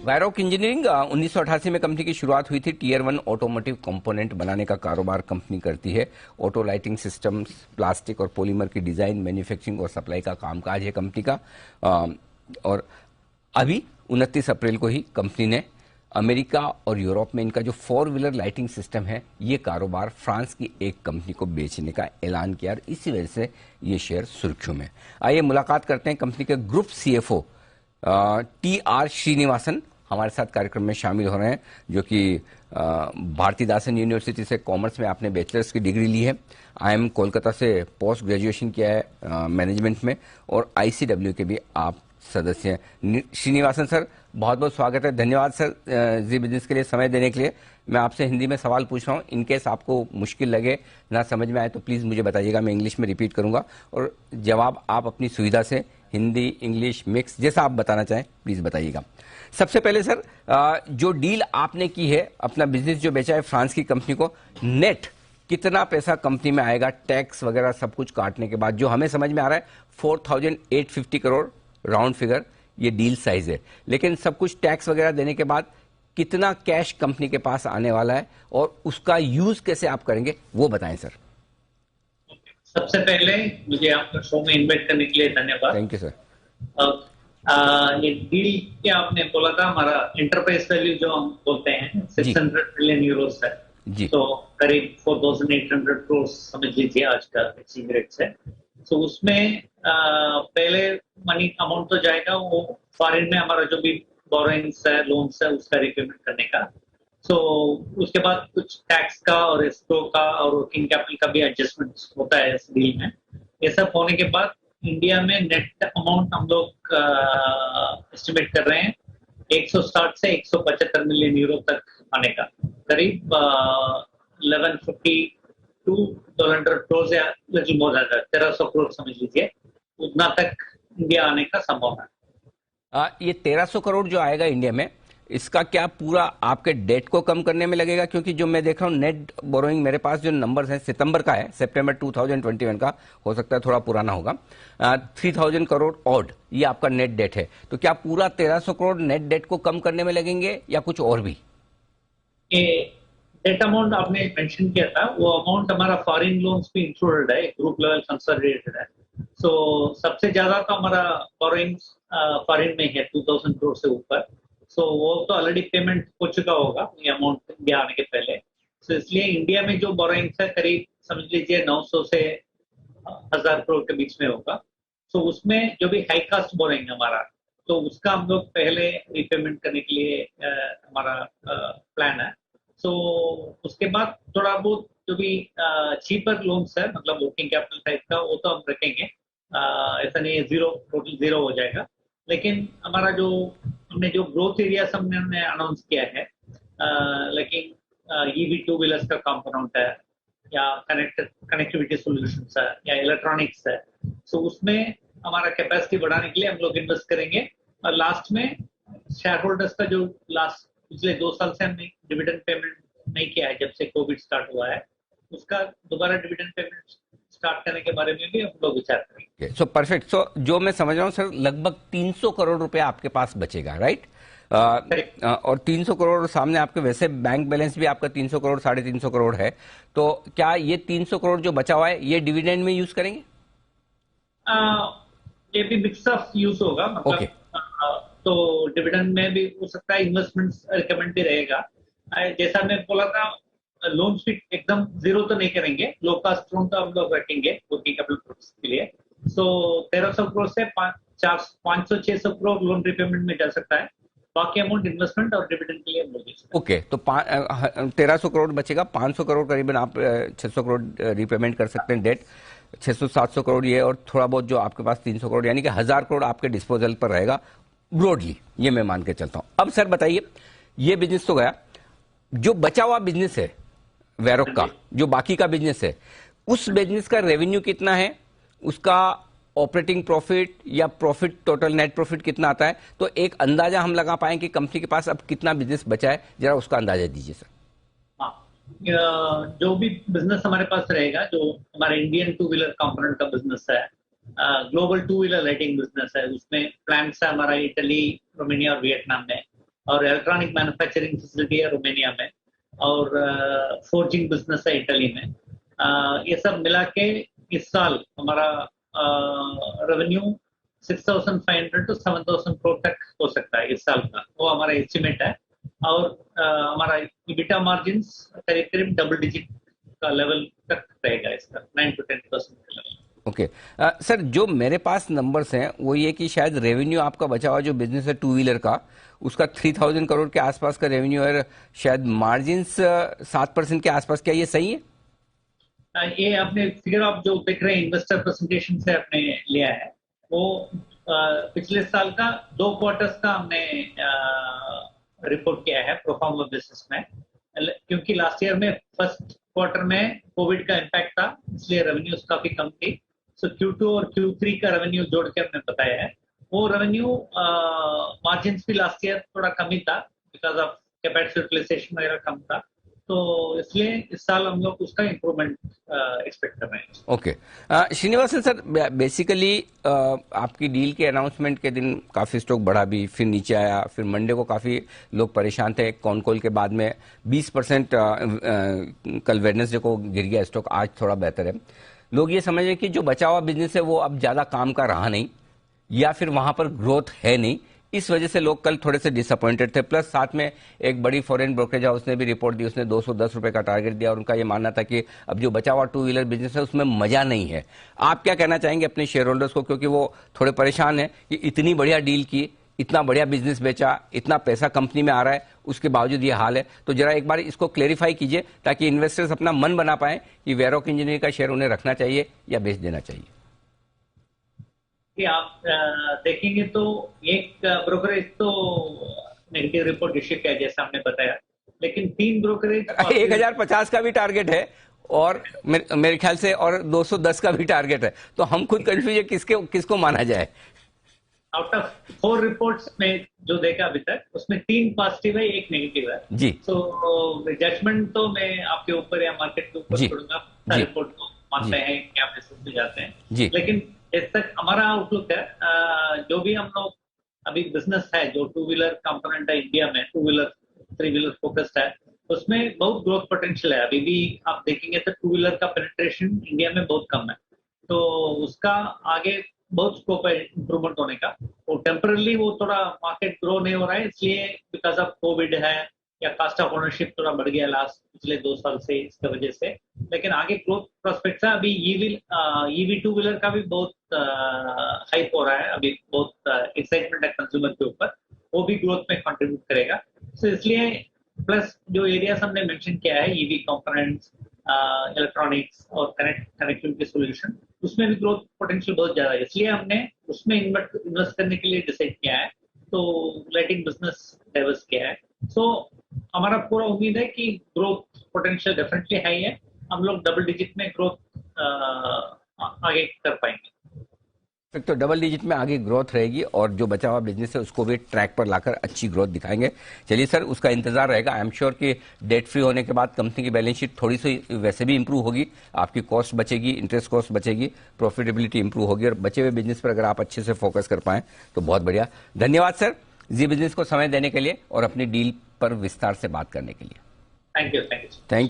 Varroc engineering 1988 में company की शुरुआत हुई थी। टीयर 1 ऑटोमोटिव कंपोनेंट बनाने का कारोबार कंपनी करती है। ऑटो लाइटिंग सिस्टम्स, प्लास्टिक और पॉलीमर की डिजाइन, मैन्युफैक्चरिंग और सप्लाई का कामकाज है कंपनी का। और अभी 29 अप्रैल को ही कंपनी ने अमेरिका और यूरोप में इनका जो 4 व्हीलर लाइटिंग सिस्टम है ये कारोबार फ्रांस की एक कंपनी को बेचने का ऐलान किया और इसी वजह से ये शेयर सुर्खियों में। आइए मुलाकात करते हैं कंपनी के ग्रुप सीएफओ टी.आर. श्रीनिवासन हमारे साथ कार्यक्रम में शामिल हो रहे हैं, जो कि भारतीदासन यूनिवर्सिटी से कॉमर्स में आपने बैचलर्स की डिग्री ली है। IIM कोलकाता से पोस्ट ग्रेजुएशन किया है मैनेजमेंट में, और ICW के भी आप सदस्य हैं। श्रीनिवासन सर, बहुत बहुत स्वागत है। धन्यवाद सर जी बिजनेस के लिए समय देने के लिए। मैं आपसे हिंदी में सवाल पूछ रहा हूँ, इनकेस आपको मुश्किल लगे, ना समझ में आए तो प्लीज़ मुझे बताइएगा, मैं इंग्लिश में रिपीट करूंगा और जवाब आप अपनी सुविधा से हिंदी इंग्लिश मिक्स जैसा आप बताना चाहें प्लीज़ बताइएगा। सबसे पहले सर, जो डील आपने की है, अपना बिजनेस जो बेचा है फ्रांस की कंपनी को, नेट कितना पैसा कंपनी में आएगा टैक्स वगैरह सब कुछ काटने के बाद? जो हमें समझ में आ रहा है 4,850 करोड़ राउंड फिगर ये डील साइज है, लेकिन सब कुछ टैक्स वगैरह देने के बाद कितना कैश कंपनी के पास आने वाला है और उसका यूज कैसे आप करेंगे वो बताएं सर। सबसे पहले मुझे आपका शो में इनवाइट करने के लिए धन्यवाद। Thank you sir. ये डील क्या आपने बोला था, हमारा एंटरप्राइज वैल्यू जो हम बोलते हैं 600 बिलियन यूरोस है जी। तो करीब 4,800 करोड़ समझ लीजिए आज का एक्सचेंज रेट से। तो उसमें पहले मनी अमाउंट तो जाएगा वो फॉरेन में हमारा जो भी बोरोइंग्स है, लोन्स है, उसका रिपेमेंट करने का। तो उसके बाद कुछ टैक्स का और एस्क्रो का और वर्किंग कैपिटल का भी एडजस्टमेंट होता है इस डील में। ये सब होने के बाद इंडिया में नेट अमाउंट हम लोग एस्टिमेट कर रहे हैं 160 से 175 मिलियन यूरो तक आने का, करीब 1152 करोड़ या लिटिल मोर देन 1300 करोड़ समझ लीजिए, उतना तक इंडिया आने का संभावना है। ये 1300 करोड़ जो आएगा इंडिया में, इसका क्या पूरा आपके डेट को कम करने में लगेगा? क्योंकि जो मैं देख रहा हूँ नेट बोरोइंग, मेरे पास जो नंबर्स हैं सितंबर का है, सितंबर 2021 का, हो सकता है थोड़ा पुराना होगा, 3000 करोड़ ऑड ये आपका नेट डेट है। तो क्या पूरा 1300 करोड़ नेट डेट को कम करने में लगेंगे या कुछ और भी? ये डेट अमाउंट आपने मेंशन किया था, वो अमाउंट हमारा फॉरेन लोन्स भी इंक्लूडेड है, ग्रुप लेवल कंसोलिडेटेड है। सो सबसे ज्यादा तो हमारा बोरोइंग्स फॉरेन में है 2000 करोड़ से ऊपर। सो वो तो ऑलरेडी पेमेंट हो चुका होगा ये अमाउंट इंडिया आने के पहले। सो इसलिए इंडिया में जो बोरोइंग्स है करीब समझ लीजिए 900 से 1000 करोड़ के बीच में होगा। सो उसमें जो भी हाई कास्ट बोरोइंग हमारा, तो उसका हम लोग पहले रिपेमेंट करने के लिए हमारा प्लान है। सो उसके बाद थोड़ा बहुत जो भी चीपर लोन्स है, मतलब वर्किंग कैपिटल टाइप का, वो तो हम रखेंगे। ऐसा नहीं है जीरो, टोटल जीरो हो जाएगा। लेकिन हमारा जो हमने जो ग्रोथ एरियाज हमने अनाउंस किया है, लेकिन EV टू व्हीलर्स का कंपोनेंट है या कनेक्टिविटी सॉल्यूशंस है या इलेक्ट्रॉनिक्स है, सो उसमें हमारा कैपेसिटी बढ़ाने के लिए हम लोग इन्वेस्ट करेंगे। और लास्ट में शेयर होल्डर्स का जो लास्ट पिछले 2 साल से हमने डिविडेंड पेमेंट नहीं किया है, जब से कोविड स्टार्ट हुआ है, उसका दोबारा डिविडेंड पेमेंट स्टार्ट करने के बारे में भी हम लोग विचार करेंगे। So perfect. सो जो मैं समझ रहा हूँ सर, लगभग 300 करोड़ रुपए आपके पास बचेगा, राइट? और 300 करोड़ सामने आपके वैसे बैंक बैलेंस भी आपका 300 करोड़ 350 करोड़ है, तो क्या ये 300 करोड़ जो बचा हुआ है ये डिविडेंड में यूज करेंगे? ये भी मिक्स ऑफ यूज होगा, मतलब तो डिविडेंड में भी हो सकता है, इन्वेस्टमेंट रिकमेंड भी रहेगा। जैसा मैं बोला था, लोन भी एकदम जीरो तो नहीं करेंगे, लो कास्ट लोन तो हम लोग रखेंगे वर्किंग कैपिटल के लिए। सो 1300 करोड़ से 500-600 करोड़ लोन रिपेमेंट में जा सकता है, बाकी अमाउंट इन्वेस्टमेंट और डिविडेंड के लिए हम लोग। ओके, तो 1300 करोड़ बचेगा, 500 करोड़ करीबन आप 600 करोड़ रिपेमेंट कर सकते हैं डेट, 600-700 करोड़ ये, और थोड़ा बहुत जो आपके पास 300 करोड़, यानी कि 1000 करोड़ आपके डिस्पोजल पर रहेगा ब्रॉडली, ये मैं मान के चलता हूं। अब सर बताइए, ये बिजनेस तो गया, जो बचा हुआ बिजनेस है वैरोक का, जो बाकी का बिजनेस है, उस बिजनेस का रेवेन्यू कितना है, उसका ऑपरेटिंग प्रॉफिट या प्रॉफिट, टोटल नेट प्रॉफिट कितना आता है? तो एक अंदाजा हम लगा पाए कि कंपनी के पास अब कितना बिजनेस बचा है, जरा उसका अंदाजा दीजिए सर। जो भी बिजनेस हमारे पास रहेगा, जो हमारा इंडियन टू व्हीलर कंपोनेंट का बिजनेस है, global two wheeler lighting business है, उसमें प्लांट्स है हमारा इटली, रोमानिया और वियतनाम में, और इलेक्ट्रॉनिक मैन्युफैक्चरिंग फैसिलिटी है रोमानिया में, और फोर्जिंग बिजनेस है इटली में। ये सब मिला के इस साल हमारा रेवेन्यू 6,500 to 7,000 करोड़ तक हो सकता है इस साल का, वो हमारा एस्टिमेट है। और हमारा इबिटा मार्जिन करीब करीब डबल डिजिट का लेवल तक रहेगा इसका, 9 to 10% का लेवल। ओके सर, जो मेरे पास नंबर्स हैं वो ये कि शायद रेवेन्यू आपका बचा हुआ जो बिजनेस है टू व्हीलर का, उसका 3,000 करोड़ के आसपास का रेवेन्यू है, शायद मार्जिन 7% के आसपास, क्या ये सही है? ये आपने फिगर आप जो देख रहे हैं इन्वेस्टर प्रेजेंटेशन से आपने लिया है, वो पिछले साल का 2 क्वार्टर्स का हमने रिपोर्ट किया है प्रोफार्मा बेसिस में, क्योंकि लास्ट ईयर में फर्स्ट क्वार्टर में कोविड का इम्पैक्ट था, इसलिए रेवेन्यूज काफी कम थी। सो Q2 और Q3 का रेवेन्यू जोड़ के हमने बताया है। वो रेवेन्यू मार्जिन भी लास्ट ईयर थोड़ा कम ही था, बिकॉज ऑफ कैपेसिटी यूटिलाइजेशन वगैरह कम था, तो इसलिए इस साल हम लोग उसका इम्प्रूवमेंट एक्सपेक्ट कर रहे हैं। ओके श्रीनिवासन सर, बेसिकली आपकी डील के अनाउंसमेंट के दिन काफी स्टॉक बढ़ा भी, फिर नीचे आया, फिर मंडे को काफी लोग परेशान थे कॉन कॉल के बाद में 20% कल वेडनेसडे को गिर गया स्टॉक, आज थोड़ा बेहतर है। लोग ये समझ रहे हैं कि जो बचा हुआ बिजनेस है वो अब ज्यादा काम का रहा नहीं, या फिर वहां पर ग्रोथ है नहीं, इस वजह से लोग कल थोड़े से डिसअपॉइंटेड थे। प्लस साथ में एक बड़ी फॉरेन ब्रोकरेज हाउस ने भी रिपोर्ट दी, उसने 210 रुपए का टारगेट दिया, और उनका ये मानना था कि अब जो बचा हुआ टू व्हीलर बिजनेस है उसमें मजा नहीं है। आप क्या कहना चाहेंगे अपने शेयर होल्डर्स को, क्योंकि वो थोड़े परेशान है कि इतनी बढ़िया डील की, इतना बढ़िया बिजनेस बेचा, इतना पैसा कंपनी में आ रहा है, उसके बावजूद ये हाल है। तो जरा एक बार इसको क्लेरिफाई कीजिए ताकि इन्वेस्टर्स अपना मन बना पाए कि वैरोक इंजीनियरिंग का शेयर उन्हें रखना चाहिए या बेच देना चाहिए। कि आप देखेंगे तो एक ब्रोकरेज तो नेगेटिव रिपोर्ट इश्यू किया जैसा हमने बताया, लेकिन 3 ब्रोकरेज 1050 का भी टारगेट है और मेरे ख्याल से और 210 का भी टारगेट है, तो हम खुद कंफ्यूज है किसको माना जाए। आउट ऑफ 4 रिपोर्ट्स में जो देखा अभी तक, उसमें 3 पॉजिटिव है, 1 नेगेटिव है जी। तो जजमेंट तो मैं आपके ऊपर या मार्केट के ऊपर छोड़ूंगा, रिपोर्ट को मानते हैं क्या मैसेज से जाते हैं जी। लेकिन इस तक हमारा आउटलुक है, जो भी हम लोग अभी बिजनेस है जो टू व्हीलर कंपोनेंट है इंडिया में, टू व्हीलर 3 व्हीलर फोकस्ड है, उसमें बहुत ग्रोथ पोटेंशियल है। अभी भी आप देखेंगे तो टू व्हीलर का पेनिट्रेशन इंडिया में बहुत कम है, तो उसका आगे बहुत स्कोप है इंप्रूवमेंट होने का। वो टेम्परली वो थोड़ा मार्केट ग्रो नहीं हो रहा है, इसलिए बिकॉज ऑफ कोविड है या कास्ट ऑफ ओनरशिप थोड़ा बढ़ गया लास्ट पिछले 2 साल से, इसकी वजह से। लेकिन आगे ग्रोथ प्रोस्पेक्ट्स है। अभी ईवी टू व्हीलर का भी बहुत हाइप हो रहा है, अभी बहुत एक्साइटमेंट है कंज्यूमर के ऊपर, वो भी ग्रोथ में कंट्रीब्यूट करेगा। तो इसलिए प्लस जो एरियाज हमने मेंशन किया है, ईवी कंपोनेंट्स, इलेक्ट्रॉनिक्स और कनेक्टिविटी सोल्यूशन, उसमें भी ग्रोथ पोटेंशियल बहुत ज्यादा है, इसलिए हमने उसमें इन्वेस्ट करने के लिए डिसाइड किया है, तो लाइटिंग बिजनेस डाइवर्स किया है। सो हमारा पूरा उम्मीद है कि ग्रोथ पोटेंशियल डेफिनेटली हाई है, हम लोग डबल डिजिट में ग्रोथ आगे कर पाएंगे। तो डबल डिजिट में आगे ग्रोथ रहेगी और जो बचा हुआ बिजनेस है उसको भी ट्रैक पर लाकर अच्छी ग्रोथ दिखाएंगे। चलिए सर, उसका इंतजार रहेगा। आई एम श्योर कि डेट फ्री होने के बाद कंपनी की बैलेंस शीट थोड़ी सी वैसे भी इंप्रूव होगी, आपकी कॉस्ट बचेगी, इंटरेस्ट कॉस्ट बचेगी, प्रॉफिटेबिलिटी इंप्रूव होगी, और बचे हुए बिजनेस पर अगर आप अच्छे से फोकस कर पाएं तो बहुत बढ़िया। धन्यवाद सर जी बिजनेस को समय देने के लिए और अपनी डील पर विस्तार से बात करने के लिए। Thank you.